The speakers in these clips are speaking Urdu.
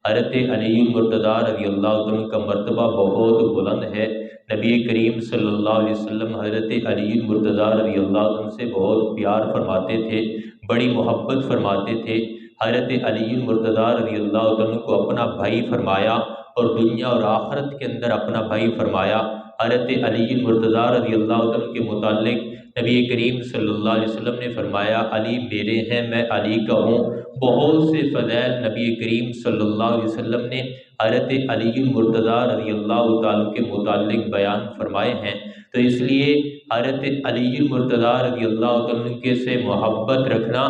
حضرت علی المرتضیٰ رضی اللہ عنہ کا مرتبہ بہت بلند ہے۔ نبی کریم صلی اللہ علیہ وسلم حضرت علی المرتضیٰ رضی اللہ عنہ سے بہت پیار فرماتے تھے، بڑی محبت فرماتے تھے۔ حضرت علی المرتضیٰ رضی اللہ عنہ کو اپنا بھائی فرمایا اور دنیا اور آخرت کے اندر اپنا بھائی فرمایا۔ حضرت علی المرتضیٰ رضی اللہ عنہ کے متعلق نبی کریم صلی اللہ علیہ وسلم نے فرمایا، علی میرے ہیں، میں علی کا ہوں۔ بہت سے فضائل نبی کریم صلی اللہ علیہ وسلم نے حضرت علی المرتضیٰ رضی اللہ تعالیٰ کے متعلق بیان فرمائے ہیں۔ تو اس لیے حضرت علی المرتضیٰ رضی اللہ عنہ کے سے محبت رکھنا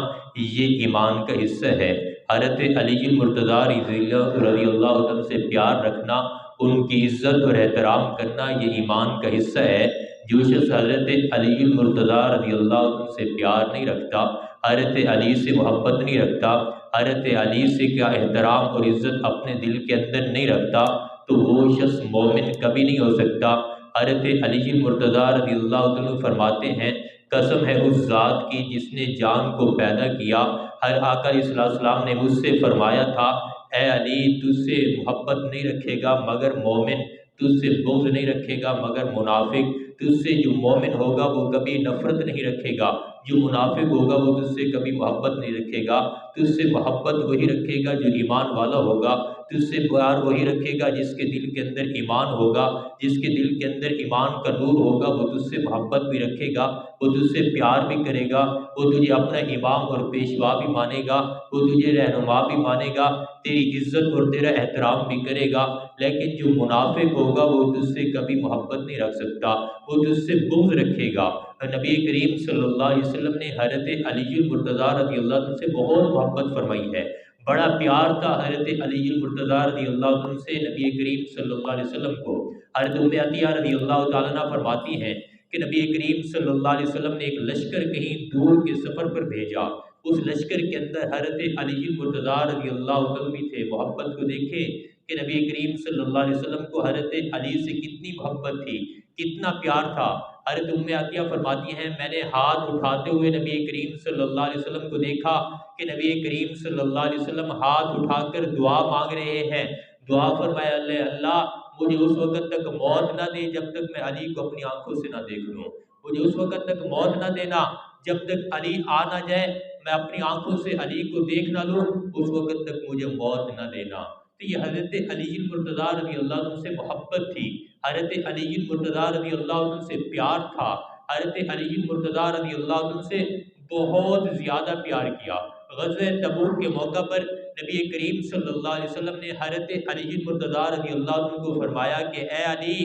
یہ ایمان کا حصہ ہے۔ حضرت علی المرتضیٰ رضی اللہ عنہ سے پیار رکھنا، ان کی عزت اور احترام کرنا یہ ایمان کا حصہ ہے۔ جو شخص حضرت علی المرتضیٰ رضی اللہ عنہ سے پیار نہیں رکھتا، حضرت علی سے محبت نہیں رکھتا، حضرت علی سے کیا احترام اور عزت اپنے دل کے اندر نہیں رکھتا، تو وہ شخص مومن کبھی نہیں ہو سکتا۔ حضرت علی المرتضیٰ رضی اللہ عنہ فرماتے ہیں، قسم ہے اس ذات کی جس نے جان کو پیدا کیا، ہر آقا علیہ السلام نے مجھ سے فرمایا تھا، اے علی تجھ سے محبت نہیں رکھے گا مگر مومن، تجھ سے بغض نہیں رکھے گا مگر منافق، تجھ سے جو مومن ہوگا وہ کبھی نفرت نہیں رکھے گا، جو منافق ہوگا وہ تجھ سے کبھی محبت نہیں رکھے گا، تجھ سے محبت وہی رکھے گا جو ایمان والا ہوگا، تجھ سے پیار وہی رکھے گا جس کے دل کے اندر ایمان ہوگا، جس کے دل کے اندر ایمان کا نور ہوگا وہ تجھ سے محبت بھی رکھے گا، وہ تجھ سے پیار بھی کرے گا، وہ تجھے اپنا امام اور پیشوا بھی مانے گا، وہ تجھے رہنما بھی مانے گا، تیری عزت اور تیرا احترام بھی کرے گا۔ لیکن جو منافق ہوگا وہ تجھ سے کبھی محبت نہیں رکھ سکتا، وہ تجھ سے بغض رکھے گا۔ نبی کریم صلی اللہ علیہ وسلم نے حضرت علی المرتضیٰ رضی اللہ عنہ سے بہت محبت فرمائی ہے، بڑا پیار تھا حضرت علی المرتضیٰ رضی اللہ عنہ سے نبی کریم صلی اللہ علیہ وسلم کو۔ حضرت ام عطیہ رضی اللہ تعالیٰ عنہ فرماتی ہیں کہ نبی کریم صلی اللہ علیہ وسلم نے ایک لشکر کہیں دور کے سفر پر بھیجا، اس لشکر کے اندر حضرت علی المرتضیٰ رضی اللہ عنہ بھی تھے۔ محبت کو دیکھے کہ نبی کریم صلی اللہ علیہ وسلم کو حضرت علی سے کتنی محبت تھی، کتنا پیار تھا۔ حضرت ام عطیہ فرماتی ہیں، میں نے ہاتھ اٹھاتے ہوئے نبی کریم صلی اللہ علیہ وسلم کو دیکھا کہ نبی کریم صلی اللہ علیہ وسلم ہاتھ اٹھا کر دعا مانگ رہے ہیں۔ دعا فرمایا، اللہ مجھے اس وقت تک موت نہ دے جب تک میں علی کو اپنی آنکھوں سے نہ دیکھ لوں، مجھے اس وقت تک موت نہ دینا جب تک علی آ نہ جائے، میں اپنی آنکھوں سے علی کو دیکھ نہ لوں، اس وقت تک مجھے موت نہ دینا۔ تو یہ حضرت علی المرتضیٰ رضی اللہ عنہ سے محبت تھی، حضرت علی المرتضیٰ رضی اللہ عنہ سے پیار تھا، حضرت علی المرتضیٰ رضی اللہ عنہ سے بہت زیادہ پیار کیا۔ غزوہ تبوک کے موقع پر نبی کریم صلی اللہ علیہ وسلم نے حضرت علی المرتضیٰ رضی اللہ عنہ کو فرمایا کہ اے علی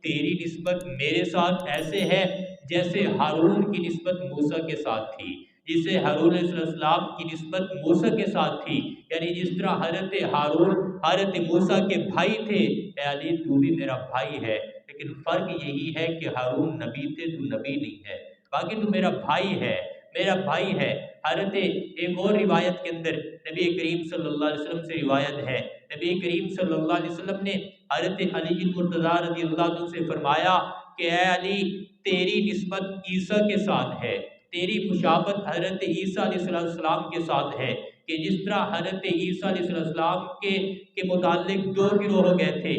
تیری نسبت میرے ساتھ ایسے ہے جیسے ہارون کی نسبت موسیٰ کے ساتھ تھی، جسے ہارون علیہ السلام کی نسبت موسیٰ کے ساتھ تھی، یعنی جس طرح حضرت ہارون حضرت موسیٰ کے بھائی تھے، اے علی تو بھی میرا بھائی ہے، لیکن فرق یہی ہے کہ ہارون نبی تھے تو نبی نہیں ہے، باقی تو میرا بھائی ہے، میرا بھائی ہے۔ حضرت ایک اور روایت کے اندر نبی کریم صلی اللہ علیہ وسلم سے روایت ہے، نبی کریم صلی اللہ علیہ وسلم نے حضرت علی المرتضیٰ رضی اللہ عنہ سے فرمایا کہ اے علی تیری نسبت عیسیٰ کے ساتھ ہے، تیری مشابہت حضرت عیسیٰ علیہ السلام کے ساتھ ہے، کہ جس طرح حضرت عیسیٰ علیہ السلام کے متعلق دو گروہ ہو گئے تھے،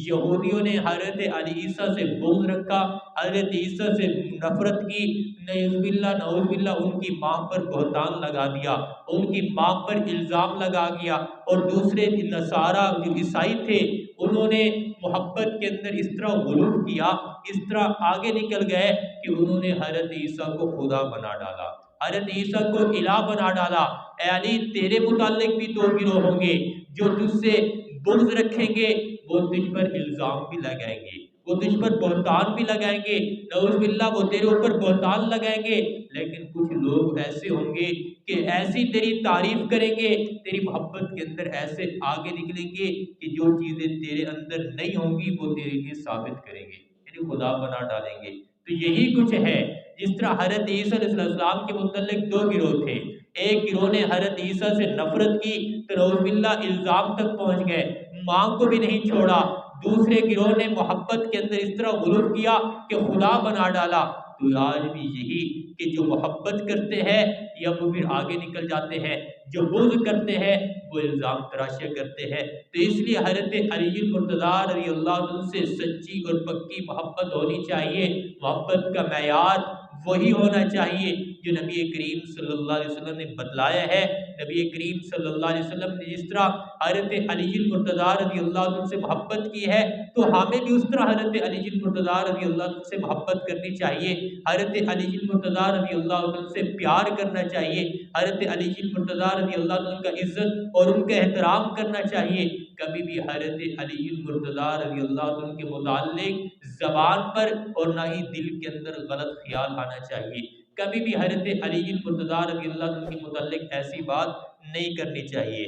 یہودیوں نے حضرت علی عیسیٰ سے بغض رکھا، حضرت عیسیٰ سے نفرت کی، نعوذ باللہ ان کی ماں پر بہتان لگا دیا، ان کی ماں پر الزام لگا گیا، اور دوسرے نصارہ جو عیسائی تھے انہوں نے محبت کے اندر اس طرح غلو کیا، اس طرح آگے نکل گئے کہ انہوں نے حضرت عیسیٰ کو خدا بنا ڈالا، حضرت عیسیٰ کو الہ بنا ڈالا۔ اے علی تیرے متعلق بھی دو گروہ ہوں گے، جو تجھ سے بغض رکھیں گے وہ تجھ پر الزام بھی لگائیں گے، وہ تجھ پر بہتان بھی لگائیں گے، نعوذ باللہ وہ تیرے اوپر بہتان لگائیں گے، لیکن کچھ لوگ ایسے ہوں گے کہ ایسی تیری تعریف کریں گے، تیری محبت کے اندر ایسے آگے نکلیں گے کہ جو چیزیں تیرے اندر نہیں ہوں گی وہ تیرے لیے ثابت کریں گے، یعنی خدا بنا ڈالیں گے۔ تو یہی کچھ ہے، جس طرح حضرت عیسیٰ علیہ السلام کے متعلق دو گروہ تھے، ایک گروہ نے حضرت عیسیٰ سے نفرت کی تو نعوذ باللہ الزام تک پہنچ گئے، ماں کو بھی نہیں چھوڑا، دوسرے گروہ نے محبت کے اندر اس طرح غلو کیا کہ خدا بنا ڈالا۔ تو آج بھی یہی کہ جو محبت کرتے ہیں یا وہ پھر آگے نکل جاتے ہیں، جو بغض کرتے ہیں وہ الزام تراشیاں کرتے ہیں۔ تو اس لیے حضرت علی المرتضیٰ رضی اللہ عنہ سے سچی اور پکی محبت ہونی چاہیے۔ محبت کا معیار وہی ہونا چاہیے جو نبی کریم صلی اللہ علیہ وسلم نے بتلایا ہے۔ نبی کریم صلی اللہ علیہ وسلم نے جس طرح حضرت علی المرتضیٰ رضی اللہ عنہ سے محبت کی ہے تو ہمیں بھی اس طرح حضرت علی المرتضیٰ رضی اللہ عنہ سے محبت کرنی چاہیے، حضرت علی المرتضیٰ رضی اللہ عنہ سے پیار کرنا چاہیے، حضرت علی المرتضیٰ رضی اللہ عنہ کا عزت اور ان کا احترام کرنا چاہیے۔ کبھی بھی حضرت علی المرتضیٰ رضی اللہ عنہ کے متعلق زبان پر اور نہ ہی دل کے اندر غلط خیال آنا چاہیے۔ کبھی بھی حضرت علی المرتضیٰ رضی اللہ عنہ کے متعلق ایسی بات نہیں کرنی چاہیے۔